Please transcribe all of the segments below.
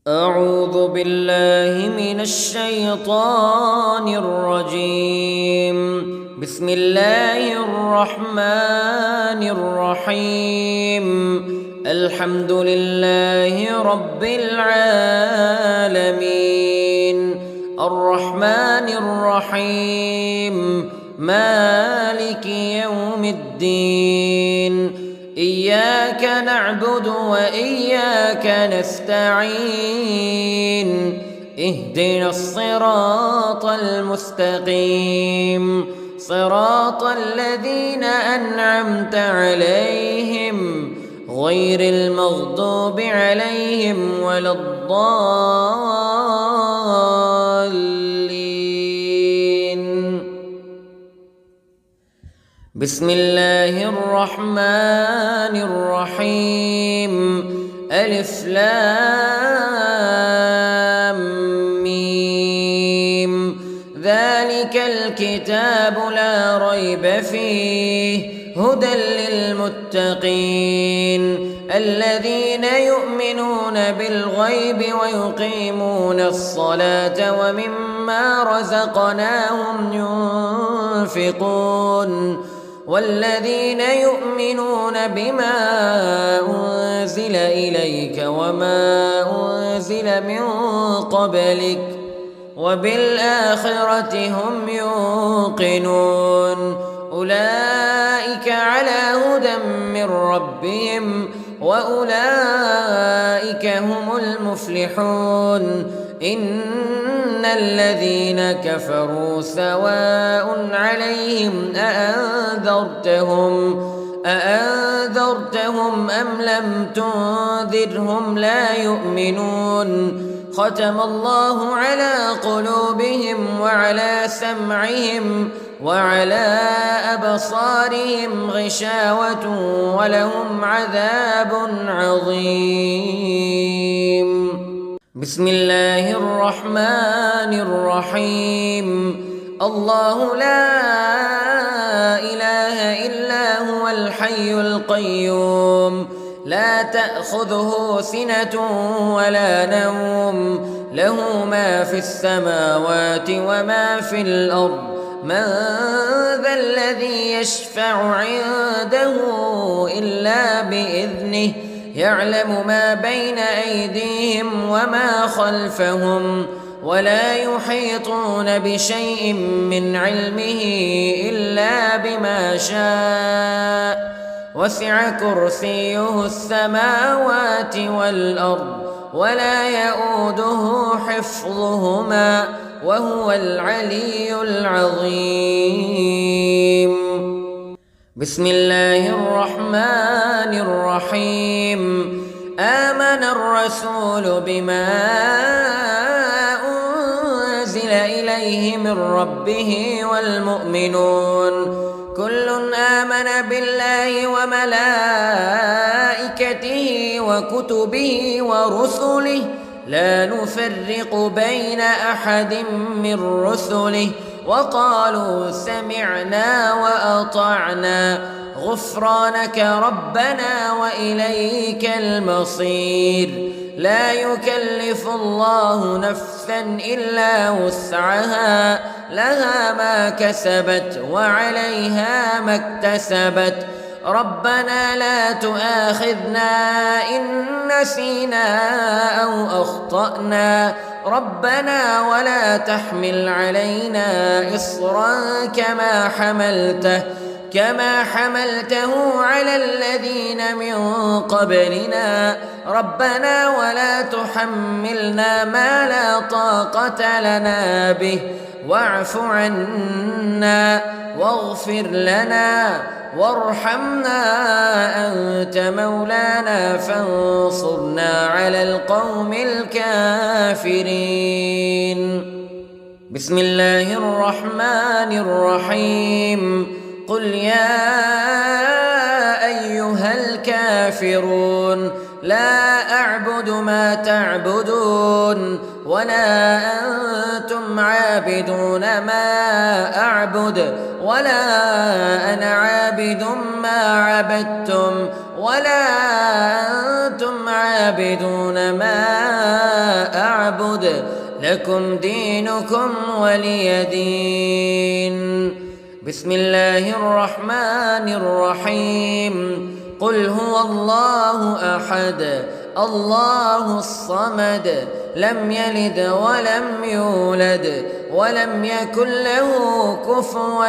أعوذ بالله من الشيطان الرجيم. بسم الله الرحمن الرحيم. الحمد لله رب العالمين الرحمن الرحيم مالك يوم الدين. إياك نعبد وإياك نستعين. اهدنا الصراط المستقيم صراط الذين أنعمت عليهم غير المغضوب عليهم ولا الضالين. بسم الله الرحمن الرحيم. ألف لام ميم. ذلك الكتاب لا ريب فيه هدى للمتقين الذين يؤمنون بالغيب ويقيمون الصلاة ومما رزقناهم ينفقون والذين يؤمنون بما أنزل إليك وما أنزل من قبلك وبالآخرة هم يوقنون أولئك على هدى من ربهم وأولئك هم المفلحون. إن الذين كفروا سواء عليهم أأنذرتهم أم لم تنذرهم لا يؤمنون. ختم الله على قلوبهم وعلى سمعهم وعلى أبصارهم غشاوة ولهم عذاب عظيم. بسم الله الرحمن الرحيم. الله لا إله إلا هو الحي القيوم لا تأخذه سنة ولا نوم له ما في السماوات وما في الأرض. من ذا الذي يشفع عنده إلا بإذنه يعلم ما بين أيديهم وما خلفهم ولا يحيطون بشيء من علمه إلا بما شاء وسع كرسيه السماوات والأرض ولا يؤوده حفظهما وهو العلي العظيم. بسم الله الرحمن الرحيم. آمن الرسول بما أنزل إليه من ربه والمؤمنون كل آمن بالله وملائكته وكتبه ورسله لا نفرق بين أحد من رسله وقالوا سمعنا وأطعنا غفرانك ربنا وإليك المصير. لا يكلف الله نفسا إلا وسعها لها ما كسبت وعليها ما اكتسبت. ربنا لا تؤاخذنا إن نسينا أو أخطأنا ربنا ولا تحمل علينا إصرا كما حملته على الذين من قبلنا ربنا ولا تحملنا ما لا طاقة لنا به واعف عنا واغفر لنا وارحمنا أنت مولانا فانصرنا على القوم الكافرين. بسم الله الرحمن الرحيم. قل يا أيها الكافرون لا أعبد ما تعبدون ولا أنتم عابدون ما أعبد ولا أنا عابد ما عبدتم ولا أنتم عابدون ما أعبد لكم دينكم ولي دين. بسم الله الرحمن الرحيم. قل هو الله أحد الله الصمد لم يلد ولم يولد ولم يكن له كفوا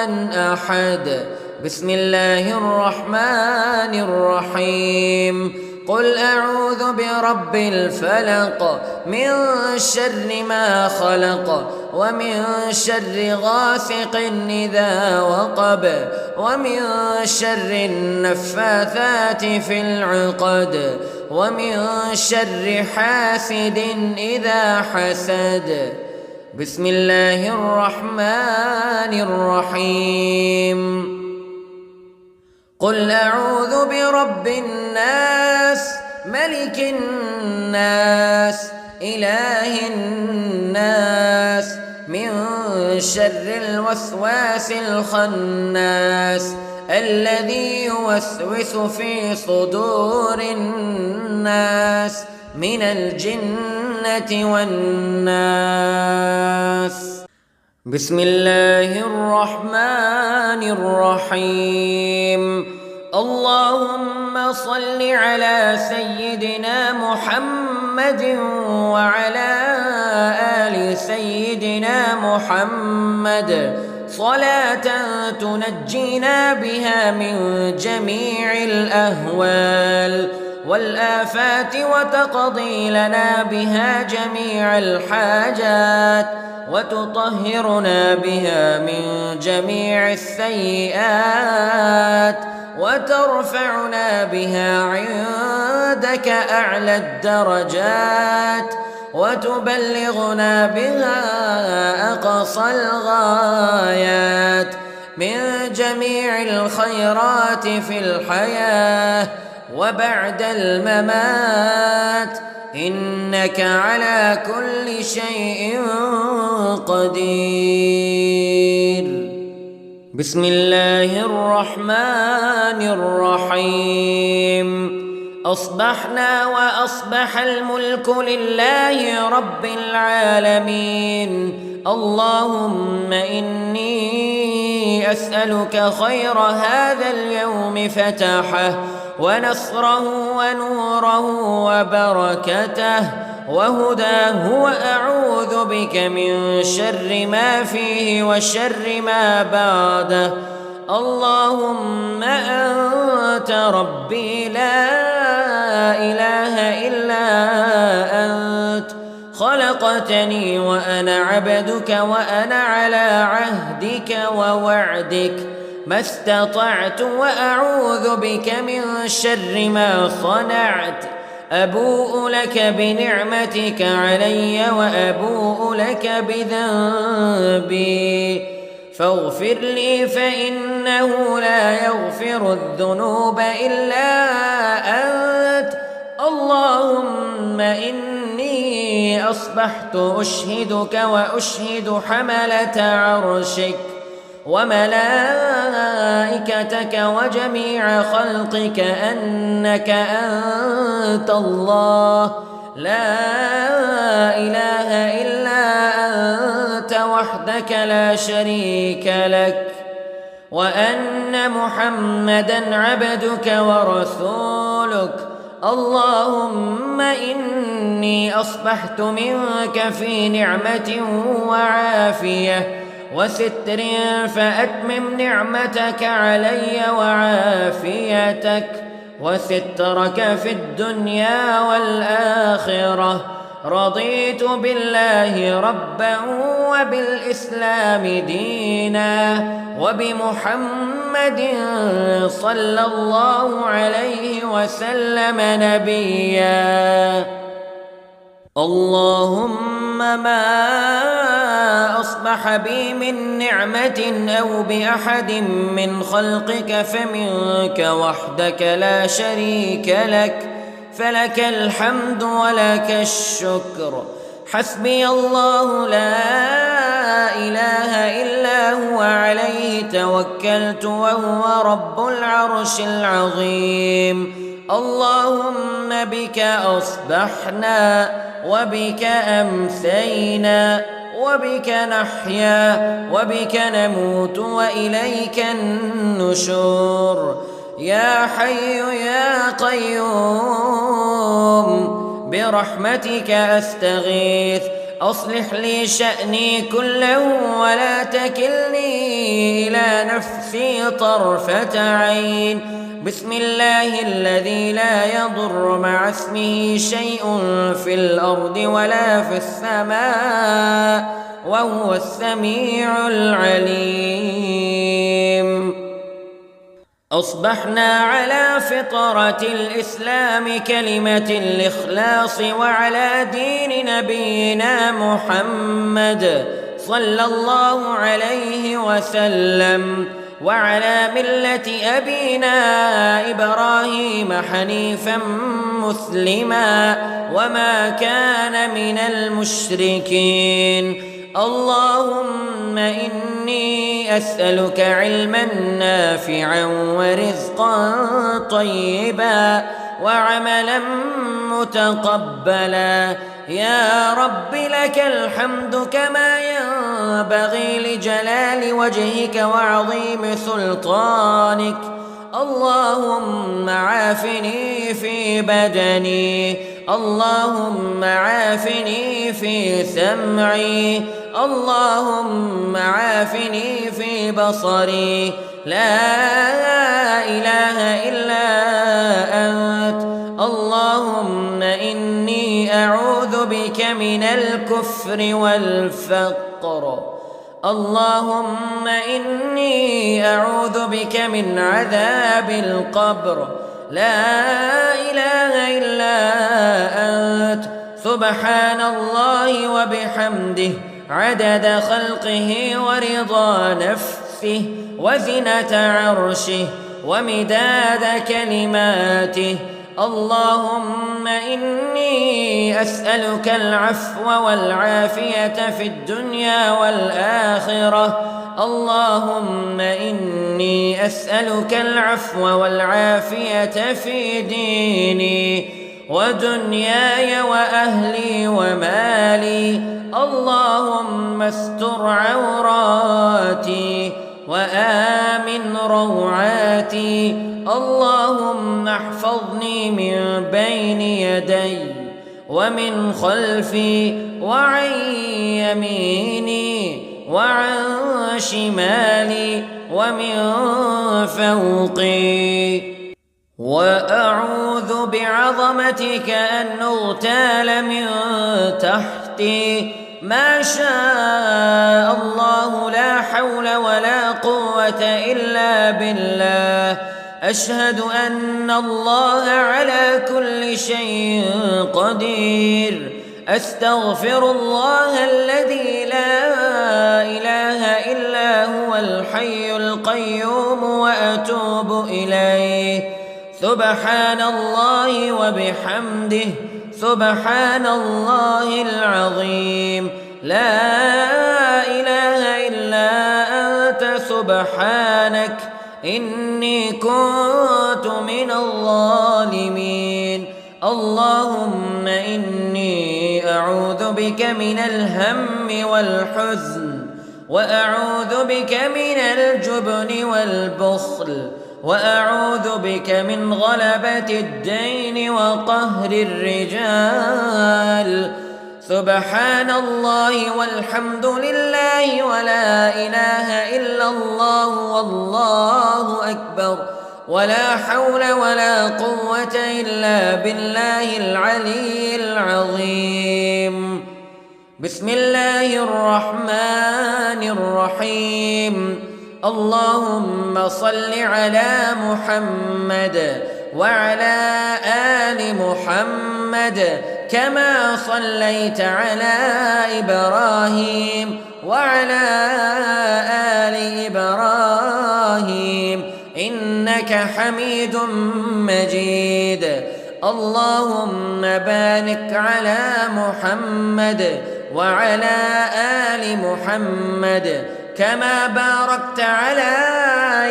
أحد. بسم الله الرحمن الرحيم. قل أعوذ برب الفلق من شر ما خلق ومن شر غاسق إذا وقب ومن شر النفاثات في العقد ومن شر حاسد إذا حسد. بسم الله الرحمن الرحيم. قل أعوذ برب الناس ملك الناس إله الناس من شر الوسواس الخناس الذي يوسوس في صدور الناس من الجنة والناس. بسم الله الرحمن الرحيم. اللهم صل على سيدنا محمد وعلى آل سيدنا محمد صلاة تنجينا بها من جميع الأهوال والآفات وتقضي لنا بها جميع الحاجات وتطهرنا بها من جميع السيئات وترفعنا بها عندك أعلى الدرجات وتبلغنا بها أقصى الغايات من جميع الخيرات في الحياة وبعد الممات إنك على كل شيء قدير. بسم الله الرحمن الرحيم. أصبحنا وأصبح الملك لله رب العالمين. اللهم إني أسألك خير هذا اليوم فتحه ونصره ونوره وبركته وهداه وأعوذ بك من شر ما فيه وشر ما بعده. اللهم أنت ربي لا إله إلا أنت خلقتني وأنا عبدك وأنا على عهدك ووعدك ما استطعت وأعوذ بك من شر ما صنعت. أبوء لك بنعمتك علي وأبوء لك بذنبي فاغفر لي فإنه لا يغفر الذنوب إلا أنت. اللهم إني أصبحت أشهدك وأشهد حملة عرشك وملائكتك وجميع خلقك أنك أنت الله لا إله إلا أنت وحدك لا شريك لك وأن محمدًا عبدك ورسولك. اللهم إني أصبحت منك في نعمة وعافية وستر فأتمم نعمتك علي وعافيتك وسترك في الدنيا والآخرة. رضيت بالله ربا وبالإسلام دينا وبمحمد صلى الله عليه وسلم نبيا. اللهم ما أصبح بي من نعمة أو بأحد من خلقك فمنك وحدك لا شريك لك فلك الحمد ولك الشكر. حسبي الله لا إله إلا هو عليه توكلت وهو رب العرش العظيم. اللهم بك أصبحنا وبك أمسينا وبك نحيا وبك نموت وإليك النشور. يا حي يا قيوم برحمتك أستغيث، أصلح لي شأني كله ولا تكلني إلى نفسي طرفة عين. بسم الله الذي لا يضر مع اسمه شيء في الأرض ولا في السماء وهو السميع العليم. أصبحنا على فطرة الإسلام كلمة الإخلاص وعلى دين نبينا محمد صلى الله عليه وسلم وعلى ملة أبينا إبراهيم حنيفا مسلما وما كان من المشركين. اللهم إني أسألك علما نافعا ورزقا طيبا وعملا متقبلا. يا رب لك الحمد كما ينبغي لجلال وجهك وعظيم سلطانك. اللهم عافني في بدني، اللهم عافني في سمعي، اللهم عافني في بصري. لا إله إلا أنت. اللهم إني أعوذ بك من الكفر والفقر. اللهم إني أعوذ بك من عذاب القبر. لا إله إلا أنت. سبحان الله وبحمده عدد خلقه ورضا نفسه وزنة عرشه ومداد كلماته. اللهم إني أسألك العفو والعافية في الدنيا والآخرة. اللهم إني أسألك العفو والعافية في ديني ودنياي وأهلي ومالي. اللهم استر عوراتي وآمن روعاتي. اللهم احفظني من بين يدي ومن خلفي وعن يميني وعن شمالي ومن فوقي. وأعوذ بعظمتك أن أغتال من تحتي. ما شاء الله لا حول ولا قوة إلا بالله. أشهد أن الله على كل شيء قدير. أستغفر الله الذي لا إله إلا هو الحي القيوم وأتوب إليه. سبحان الله وبحمده سبحان الله العظيم. لا إله إلا أنت سبحانك إني كنت من الظالمين. اللهم إني أعوذ بك من الهم والحزن وأعوذ بك من الجبن والبخل وأعوذ بك من غلبة الدين وقهر الرجال. سبحان الله والحمد لله ولا إله إلا الله والله أكبر ولا حول ولا قوة إلا بالله العلي العظيم. بسم الله الرحمن الرحيم. اللهم صل على محمد وعلى آل محمد كما صليت على إبراهيم وعلى آل إبراهيم إنك حميد مجيد. اللهم بارك على محمد وعلى آل محمد كما باركت على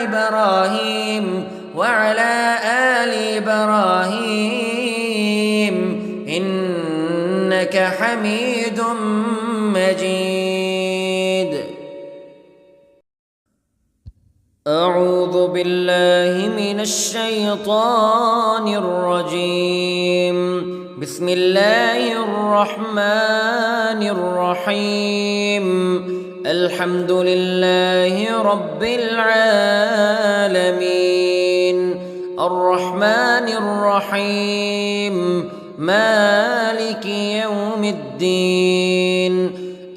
إبراهيم وعلى آل إبراهيم إنك حميد مجيد. أعوذ بالله من الشيطان الرجيم. بسم الله الرحمن الرحيم. الحمد لله رب العالمين الرحمن الرحيم مالك يوم الدين.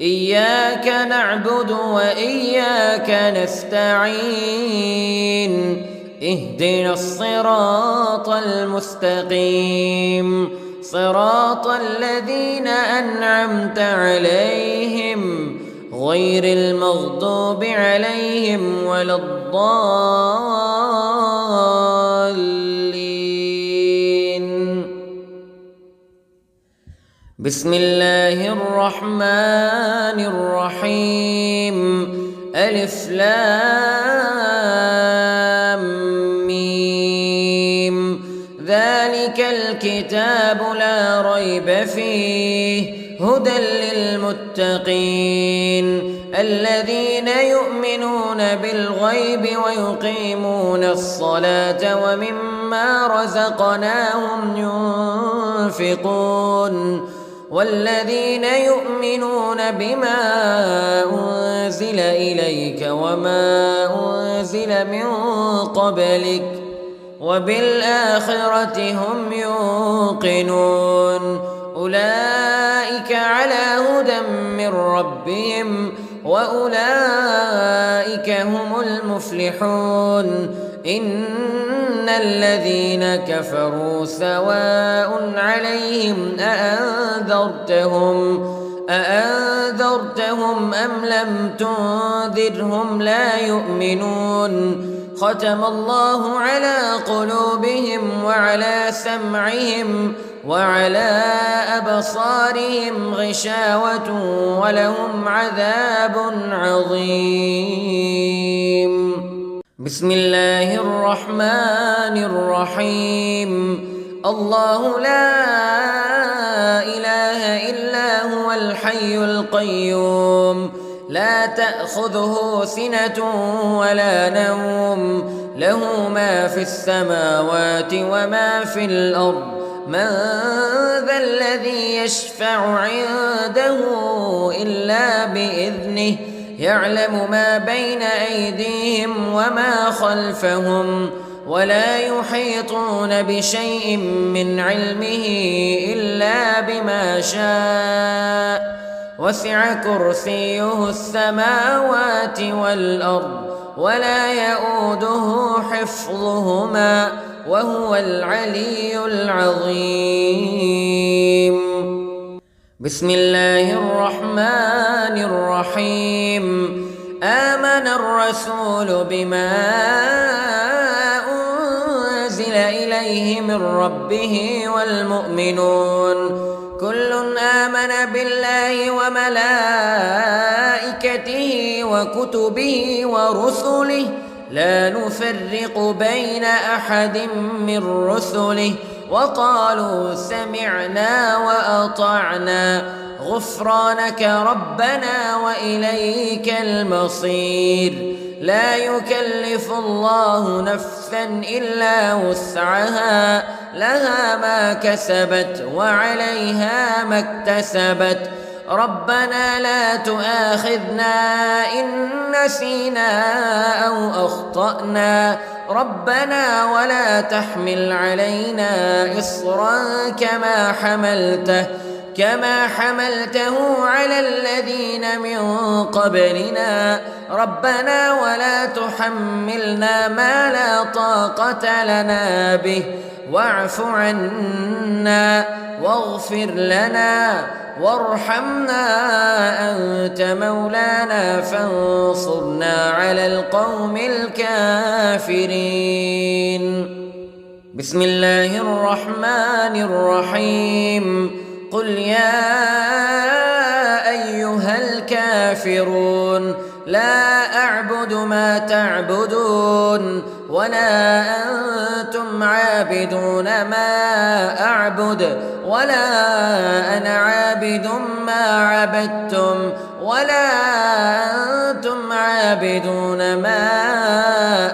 إياك نعبد وإياك نستعين. اهدنا الصراط المستقيم صراط الذين أنعمت عليهم غير المغضوب عليهم ولا الضالين. بسم الله الرحمن الرحيم. ألف لام ميم. ذلك الكتاب لا ريب فيه هدى للمتقين الذين يؤمنون بالغيب ويقيمون الصلاة ومما رزقناهم ينفقون والذين يؤمنون بما أنزل إليك وما أنزل من قبلك وبالآخرة هم يوقنون. أولئك على هدى من ربهم وأولئك هم المفلحون. إن الذين كفروا سواء عليهم أأنذرتهم أم لم تنذرهم لا يؤمنون. ختم الله على قلوبهم وعلى سمعهم وعلى أبصارهم غشاوة ولهم عذاب عظيم. بسم الله الرحمن الرحيم. الله لا إله إلا هو الحي القيوم لا تأخذه سنة ولا نوم له ما في السماوات وما في الأرض. من ذا الذي يشفع عنده إلا بإذنه يعلم ما بين أيديهم وما خلفهم ولا يحيطون بشيء من علمه إلا بما شاء. وسع كرسيه السماوات والأرض ولا يؤوده حفظهما وهو العلي العظيم. بسم الله الرحمن الرحيم. آمن الرسول بما أنزل إليه من ربه والمؤمنون كل آمن بالله وملائكته وكتبه ورسله لا نفرق بين أحد من رسله وقالوا سمعنا وأطعنا غفرانك ربنا وإليك المصير. لا يكلف الله نفسا إلا وسعها لها ما كسبت وعليها ما اكتسبت. ربنا لا تؤاخذنا إن نسينا أو أخطأنا ربنا ولا تحمل علينا إصرا كما حملته على الذين من قبلنا ربنا ولا تحملنا ما لا طاقة لنا به واعف عنا واغفر لنا وارحمنا أنت مولانا فانصرنا على القوم الكافرين. بسم الله الرحمن الرحيم. قل يا أيها الكافرون لا أعبد ما تعبدون ولا أنتم عابدون ما أعبد ولا أنا عابد ما عبدتم ولا أنتم عابدون ما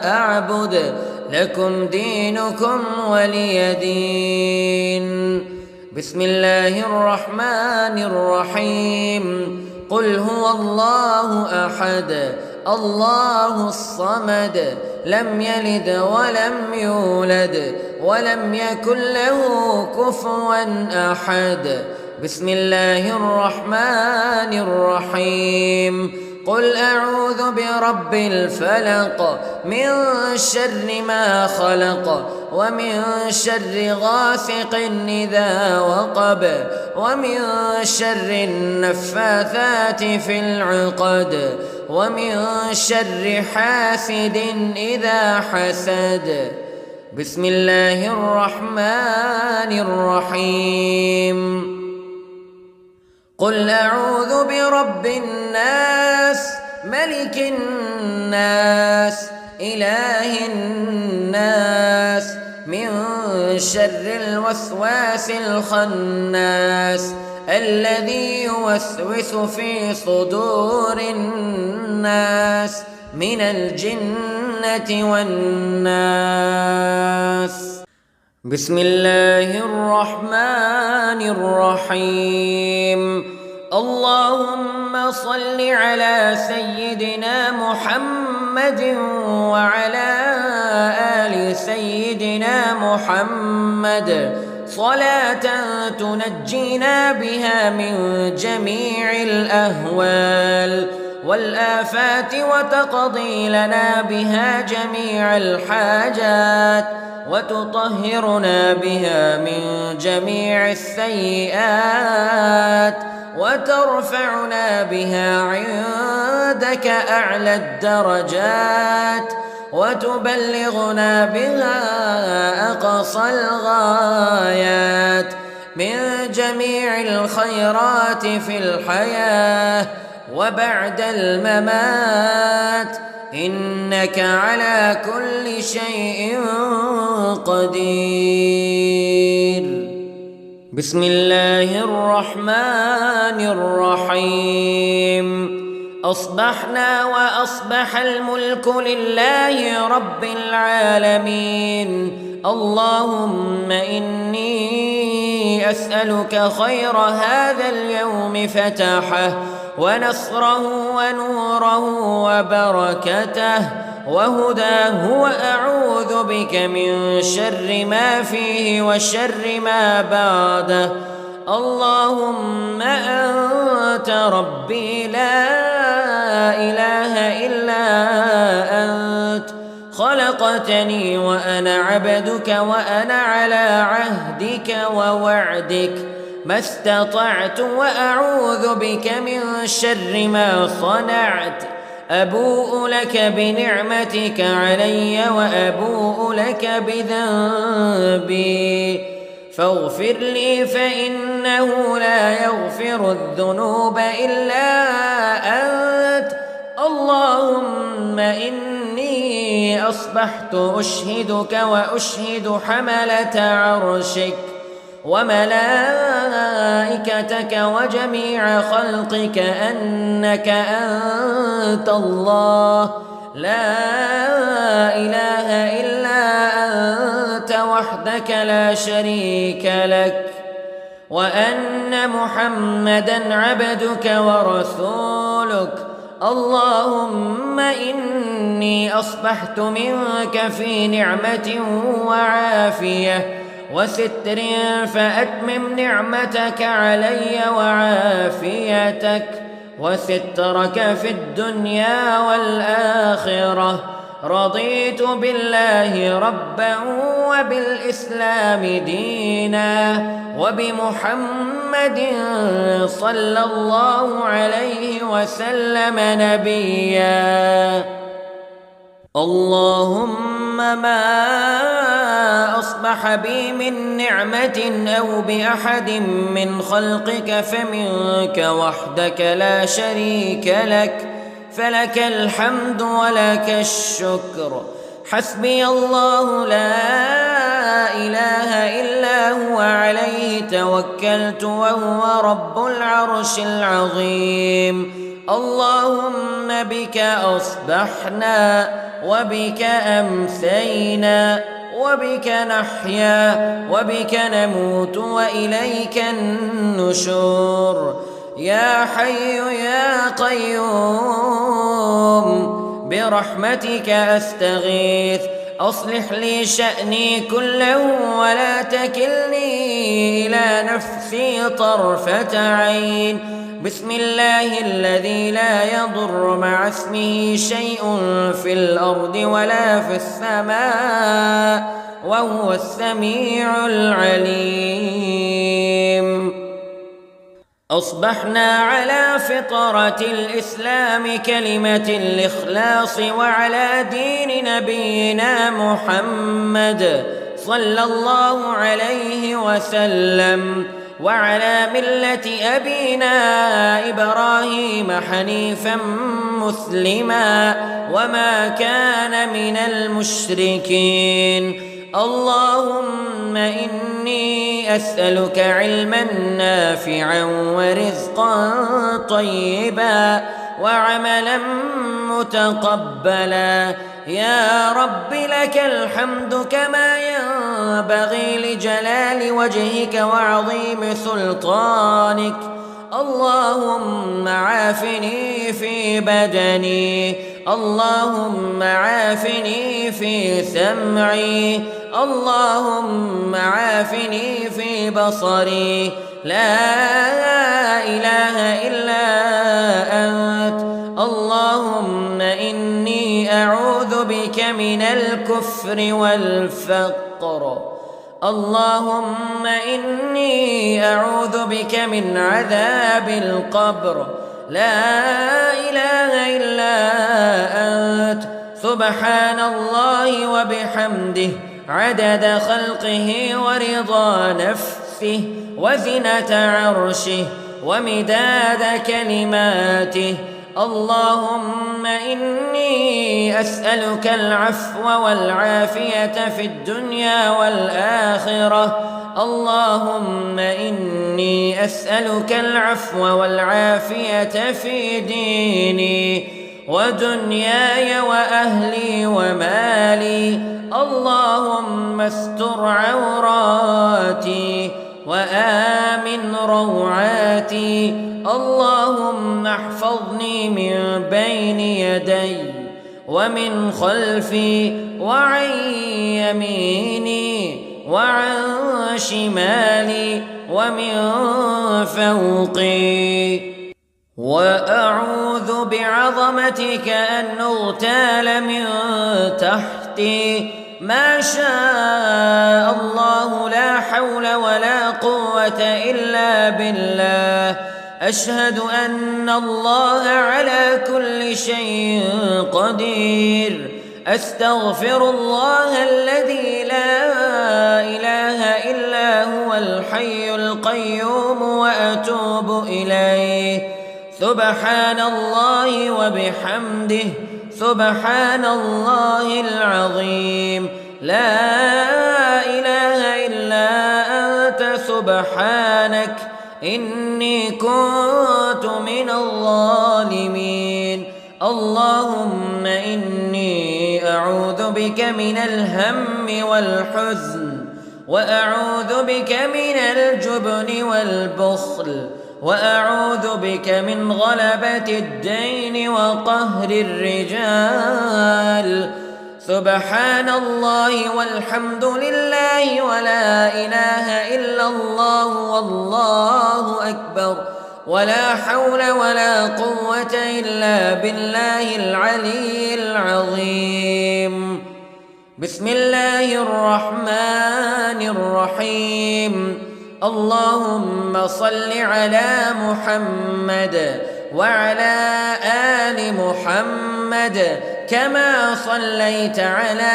أعبد لكم دينكم ولي دين. بسم الله الرحمن الرحيم. قل هو الله أحد الله الصمد لم يلد ولم يولد ولم يكن له كفوا أحد. بسم الله الرحمن الرحيم. قل أعوذ برب الفلق من شر ما خلق ومن شر غاسق إذا وقب ومن شر النفاثات في العقد ومن شر حاسد إذا حسد. بسم الله الرحمن الرحيم. قل أعوذ برب الناس ملك الناس إله الناس من شر الوسواس الخناس الذي يوسوس في صدور الناس من الجنة والناس. بسم الله الرحمن الرحيم. اللهم صل على سيدنا محمد وعلى آل سيدنا محمد صلاة تنجينا بها من جميع الأهوال والآفات وتقضي لنا بها جميع الحاجات وتطهرنا بها من جميع السيئات وترفعنا بها عندك أعلى الدرجات وتبلغنا بها أقصى الغايات من جميع الخيرات في الحياة وبعد الممات إنك على كل شيء قدير. بسم الله الرحمن الرحيم. أصبحنا وأصبح الملك لله رب العالمين. اللهم إني أسألك خير هذا اليوم فتحه ونصره ونوره وبركته وهداه وأعوذ بك من شر ما فيه وشر ما بعده. اللهم أنت ربي لا إله إلا أنت خلقتني وأنا عبدك وأنا على عهدك ووعدك ما استطعت وأعوذ بك من شر ما صنعت. أبوء لك بنعمتك علي وأبوء لك بذنبي فاغفر لي فإنه لا يغفر الذنوب إلا أنت. اللهم إني أصبحت أشهدك وأشهد حملة عرشك وملائكتك وجميع خلقك أنك أنت الله لا إله إلا أنت وحدك لا شريك لك وأن محمدًا عبدك ورسولك. اللهم إني أصبحت منك في نعمة وعافية وستر فأتمم نعمتك علي وعافيتك وسترك في الدنيا والآخرة. رضيت بالله ربا وبالإسلام دينا وبمحمد صلى الله عليه وسلم نبيا. اللهم ما أصبح بي من نعمة أو بأحد من خلقك فمنك وحدك لا شريك لك فلك الحمد ولك الشكر. حسبي الله لا إله إلا هو عليه توكلت وهو رب العرش العظيم. اللهم بك أصبحنا وبك أمسينا وبك نحيا وبك نموت وإليك النشور. يا حي يا قيوم برحمتك أستغيث، أصلح لي شأني كله ولا تكلني إلى نفسي طرفة عين. بسم الله الذي لا يضر مع اسمه شيء في الأرض ولا في السماء وهو السميع العليم. أصبحنا على فطرة الإسلام كلمة الإخلاص وعلى دين نبينا محمد صلى الله عليه وسلم وعلى ملة أبينا إبراهيم حنيفا مسلما وما كان من المشركين. اللهم إني أسألك علما نافعا ورزقا طيبا وعملا متقبلا. يا رب لك الحمد كما ينبغي لجلال وجهك وعظيم سلطانك. اللهم عافني في بدني، اللهم عافني في سمعي، اللهم عافني في بصري. لا إله إلا أنت. اللهم إني أعوذ بك من الكفر والفقر. اللهم إني أعوذ بك من عذاب القبر. لا إله إلا أنت. سبحان الله وبحمده عدد خلقه ورضا نفسه وزنة عرشه ومداد كلماته. اللهم إني أسألك العفو والعافية في الدنيا والآخرة. اللهم إني أسألك العفو والعافية في ديني ودنياي وأهلي ومالي. اللهم استر عوراتي وآمن روعاتي. اللهم احفظني من بين يدي ومن خلفي وعن يميني وعن شمالي ومن فوقي. وأعوذ بعظمتك أن أغتال من تحتي. ما شاء الله لا حول ولا قوة إلا بالله. أشهد أن الله على كل شيء قدير. أستغفر الله الذي لا إله إلا هو الحي القيوم وأتوب إليه. سبحان الله وبحمده سبحان الله العظيم. لا إله إلا أنت سبحانك إني كنت من الظالمين. اللهم إني أعوذ بك من الهم والحزن وأعوذ بك من الجبن والبخل وأعوذ بك من غلبة الدين وقهر الرجال. سبحان الله والحمد لله ولا إله إلا الله والله أكبر ولا حول ولا قوة إلا بالله العلي العظيم. بسم الله الرحمن الرحيم. اللهم صل على محمد وعلى آل محمد كما صليت على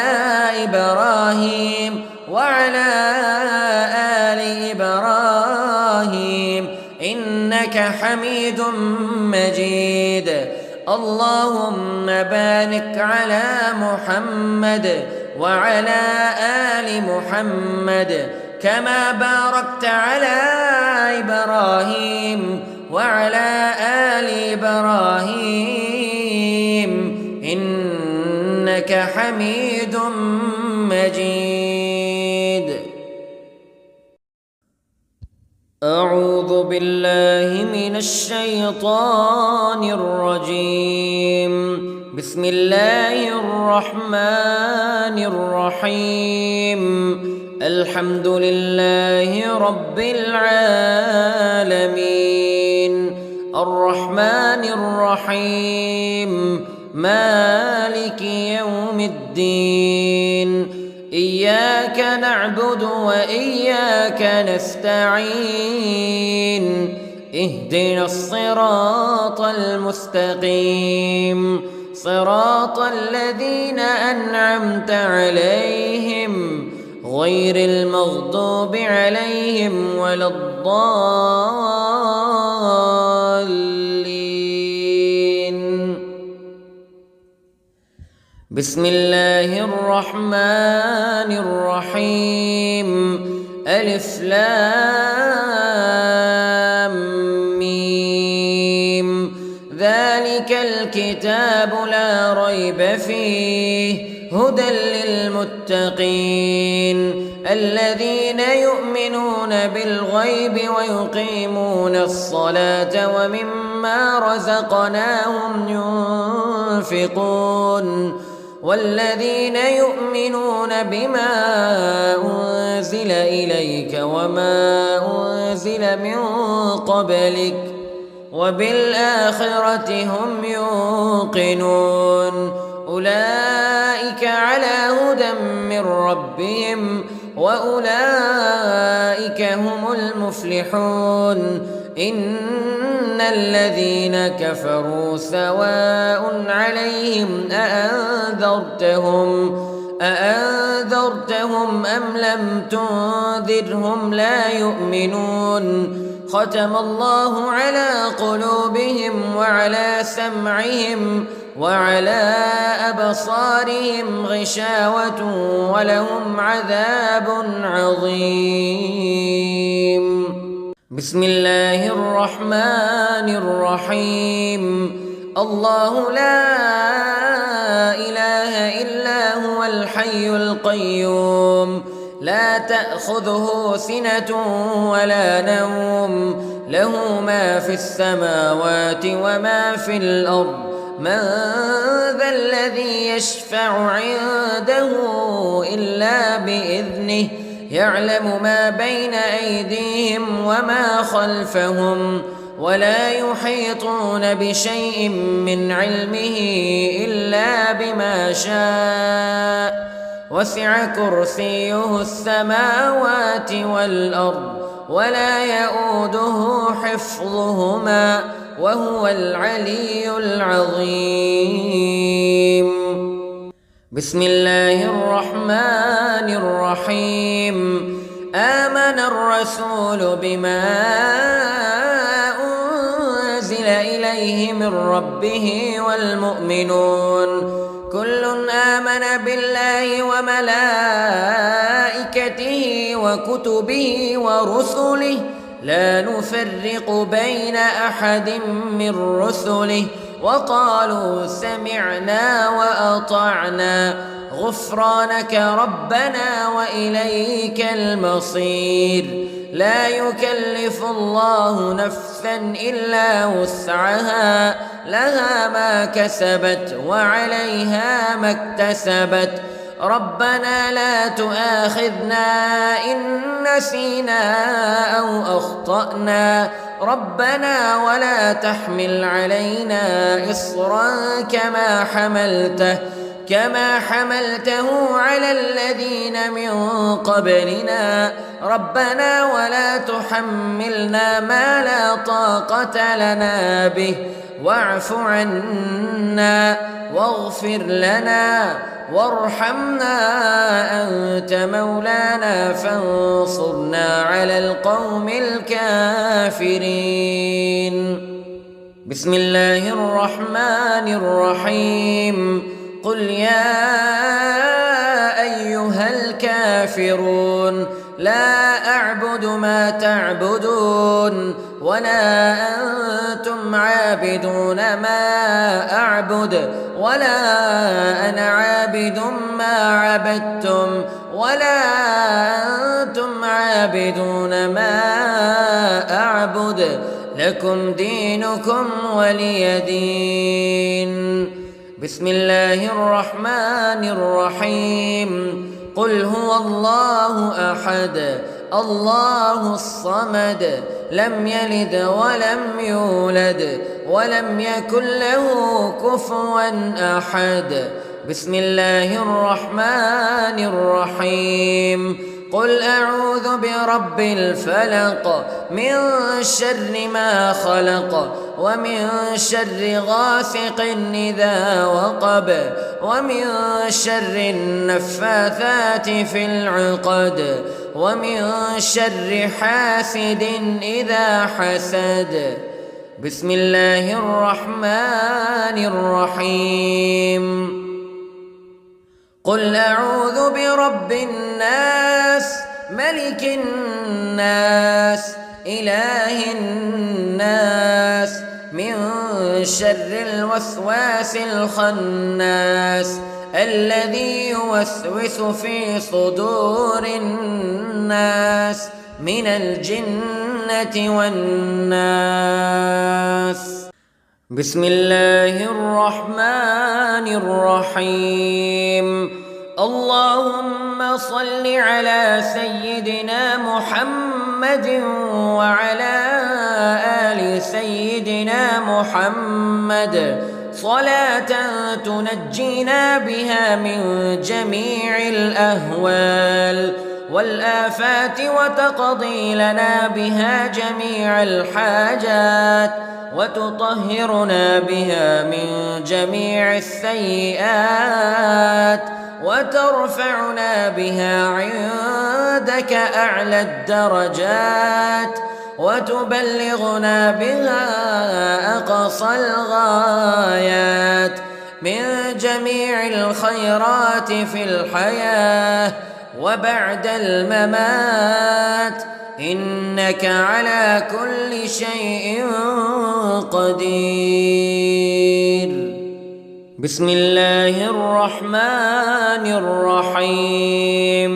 إبراهيم وعلى آل إبراهيم إنك حميد مجيد. اللهم بارك على محمد وعلى آل محمد كما باركت على إبراهيم وعلى آل إبراهيم إنك حميد مجيد. أعوذ بالله من الشيطان الرجيم. بسم الله الرحمن الرحيم. الحمد لله رب العالمين الرحمن الرحيم مالك يوم الدين إياك نعبد وإياك نستعين اهدنا الصراط المستقيم صراط الذين أنعمت عليهم غير المغضوب عليهم ولا الضالين. بسم الله الرحمن الرحيم. ألف لام ميم. ذلك الكتاب لا ريب فيه هدى للمتقين الذين يؤمنون بالغيب ويقيمون الصلاة ومما رزقناهم ينفقون والذين يؤمنون بما أنزل إليك وما أنزل من قبلك وبالآخرة هم يوقنون أولئك على هدى من ربهم وأولئك هم المفلحون. إن الذين كفروا سواء عليهم أأنذرتهم أم لم تنذرهم لا يؤمنون. ختم الله على قلوبهم وعلى سمعهم وعلى أبصارهم غشاوة ولهم عذاب عظيم. بسم الله الرحمن الرحيم. الله لا إله إلا هو الحي القيوم لا تأخذه سنة ولا نوم له ما في السماوات وما في الأرض من ذا الذي يشفع عنده إلا بإذنه يعلم ما بين أيديهم وما خلفهم ولا يحيطون بشيء من علمه إلا بما شاء وسع كرسيه السماوات والأرض ولا يؤوده حفظهما وهو العلي العظيم. بسم الله الرحمن الرحيم. آمن الرسول بما أنزل إليه من ربه والمؤمنون كل آمن بالله وملائكته وكتبه ورسله لا نفرق بين أحد من رسله وقالوا سمعنا وأطعنا غفرانك ربنا وإليك المصير. لا يكلف الله نفسا إلا وسعها لها ما كسبت وعليها ما اكتسبت ربنا لا تؤاخذنا إن نسينا أو أخطأنا ربنا ولا تحمل علينا إصرا كما حملته على الذين من قبلنا ربنا ولا تحملنا ما لا طاقة لنا به واعف عنا واغفر لنا وارحمنا أنت مولانا فانصرنا على القوم الكافرين. بسم الله الرحمن الرحيم قل يا أيها الكافرون لا أعبد ما تعبدون ولا أنتم عابدون ما أعبد ولا أنا عابد ما عبدتم ولا أنتم عابدون ما أعبد لكم دينكم ولي دين. بسم الله الرحمن الرحيم قل هو الله أحد الله الصمد لم يلد ولم يولد ولم يكن له كفوا أحد. بسم الله الرحمن الرحيم قل أعوذ برب الفلق من شر ما خلق ومن شر غاسق إذا وقب ومن شر النفاثات في العقد ومن شر حاسد إذا حسد. بسم الله الرحمن الرحيم قل أعوذ برب الناس ملك الناس إله الناس من شر الوسواس الخناس الذي يوسوس في صدور الناس من الجنة والناس. بسم الله الرحمن الرحيم اللهم صل على سيدنا محمد وعلى آل سيدنا محمد صلاة تنجينا بها من جميع الأهوال والآفات وتقضي لنا بها جميع الحاجات وتطهرنا بها من جميع السيئات وترفعنا بها عندك أعلى الدرجات وتبلغنا بها أقصى الغايات من جميع الخيرات في الحياة وبعد الممات إنك على كل شيء قدير. بسم الله الرحمن الرحيم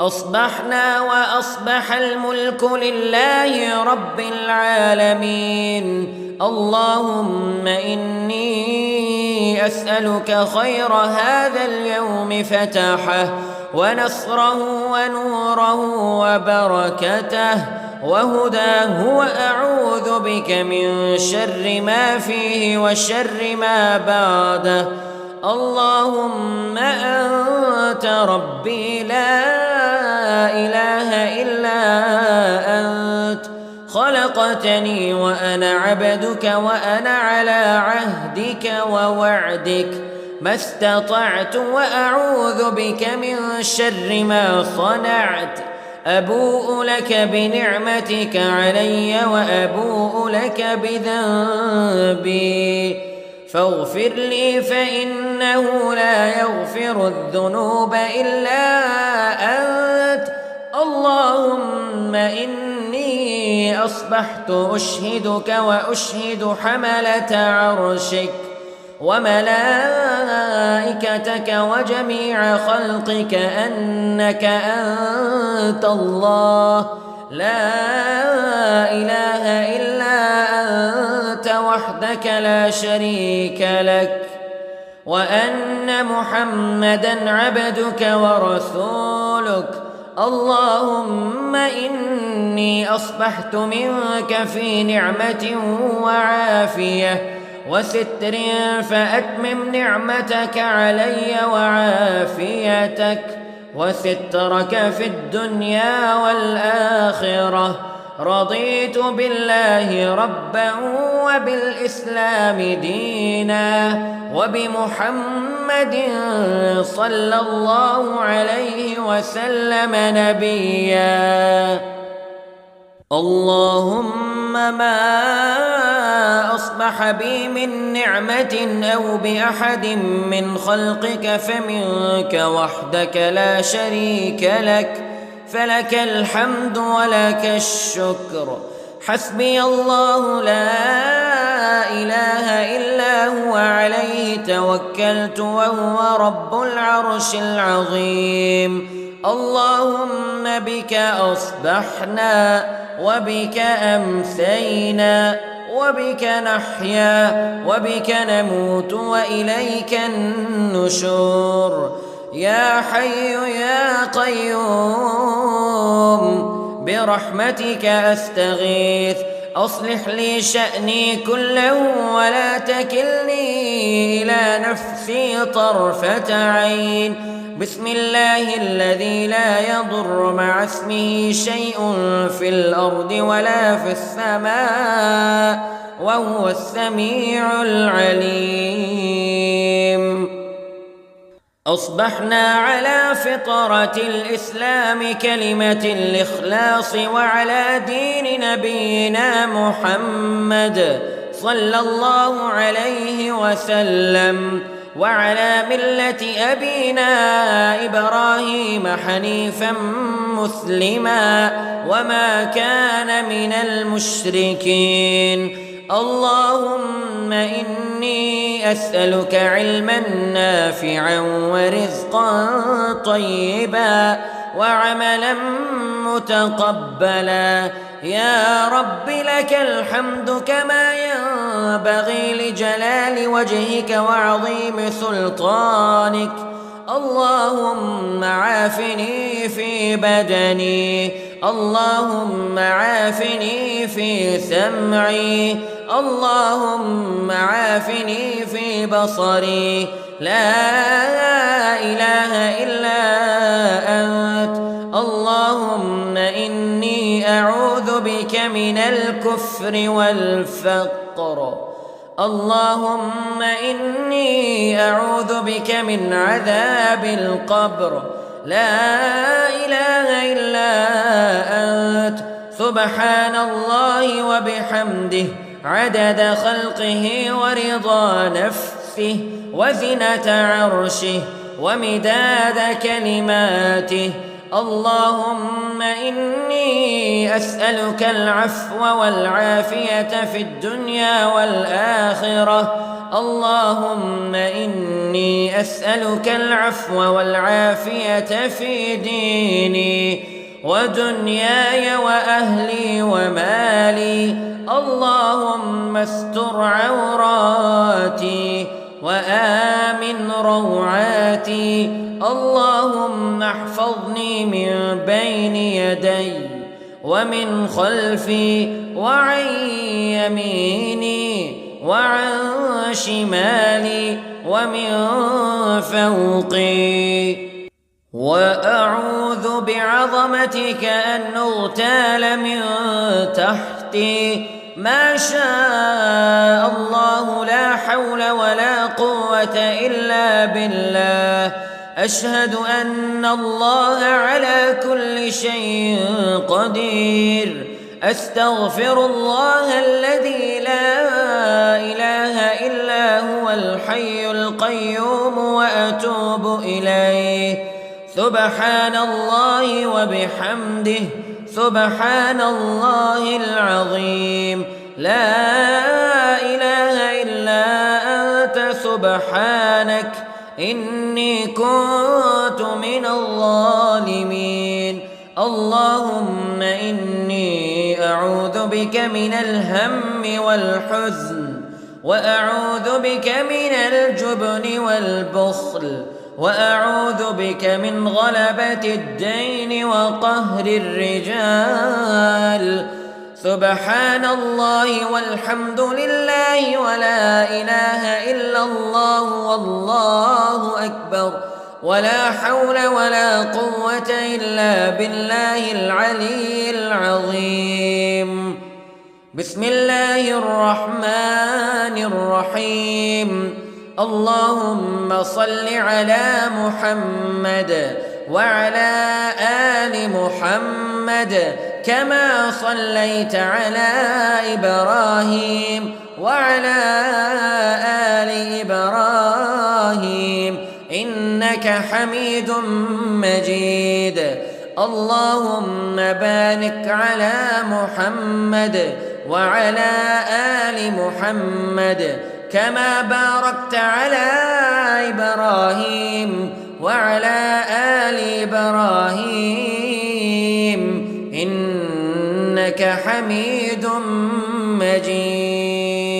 أصبحنا وأصبح الملك لله رب العالمين اللهم إني أسألك خير هذا اليوم فتحه ونصره ونوره وبركته وهداه وأعوذ بك من شر ما فيه وشر ما بعده. اللهم أنت ربي لا إله إلا أنت خلقتني وأنا عبدك وأنا على عهدك ووعدك ما استطعت وأعوذ بك من شر ما صنعت. أبوء لك بنعمتك علي وأبوء لك بذنبي فاغفر لي فإنه لا يغفر الذنوب إلا أنت. اللهم إني أصبحت أشهدك وأشهد حملة عرشك وملائكتك وجميع خلقك أنك أنت الله لا إله إلا أنت وحدك لا شريك لك وأن محمدًا عبدك ورسولك. اللهم إني أصبحت منك في نعمة وعافية وستر فأتمم نعمتك علي وعافيتك وسترك في الدنيا والآخرة. رضيت بالله ربا وبالإسلام دينا وبمحمد صلى الله عليه وسلم نبيا. اللهم ما أصبح أصبح بي من نعمة أو بأحد من خلقك فمنك وحدك لا شريك لك، فلك الحمد ولك الشكر. حسبي الله لا إله إلا هو عليه توكلت وهو رب العرش العظيم. اللهم بك أصبحنا وبك أمسينا وبك نحيا وبك نموت وإليك النشور. يا حي يا قيوم برحمتك أستغيث، أصلح لي شأني كله ولا تكلني إلى نفسي طرفة عين. بسم الله الذي لا يضر مع اسمه شيء في الأرض ولا في السماء وهو السميع العليم. أصبحنا على فطرة الإسلام كلمة الإخلاص وعلى دين نبينا محمد صلى الله عليه وسلم وعلى ملة أبينا إبراهيم حنيفا مسلما وما كان من المشركين. اللهم إني أسألك علما نافعا ورزقا طيبا وعملا متقبلا. يا رب لك الحمد كما ينبغي لجلال وجهك وعظيم سلطانك. اللهم عافني في بدني، اللهم عافني في سمعي، اللهم عافني في بصري. لا إله إلا أنت. اللهم إني أعوذ بك من الكفر والفقر. اللهم إني أعوذ بك من عذاب القبر. لا إله إلا أنت. سبحان الله وبحمده عدد خلقه ورضا نفسه وزنة عرشه ومداد كلماته. اللهم إني أسألك العفو والعافية في الدنيا والآخرة. اللهم إني أسألك العفو والعافية في ديني ودنياي وأهلي ومالي. اللهم استر عوراتي وآمن روعاتي. اللهم احفظني من بين يدي ومن خلفي وعن يميني وعن شمالي ومن فوقي. وأعوذ بعظمتك أن أغتال من تحتي. ما شاء الله لا حول ولا قوة إلا بالله. أشهد أن الله على كل شيء قدير. أستغفر الله الذي لا إله إلا هو الحي القيوم وأتوب إليه. سبحان الله وبحمده سبحان الله العظيم. لا إله إلا أنت سبحانك إني كنت من الظالمين. اللهم إني أعوذ بك من الهم والحزن وأعوذ بك من الجبن والبخل وأعوذ بك من غلبة الدين وقهر الرجال. سبحان الله والحمد لله ولا إله إلا الله والله أكبر ولا حول ولا قوة إلا بالله العلي العظيم. بسم الله الرحمن الرحيم. اللهم صل على محمد وعلى آل محمد كما صليت على إبراهيم وعلى آل إبراهيم إنك حميد مجيد. اللهم بارك على محمد وعلى آل محمد كما باركت على إبراهيم وعلى آل إبراهيم إنك حميد مجيد.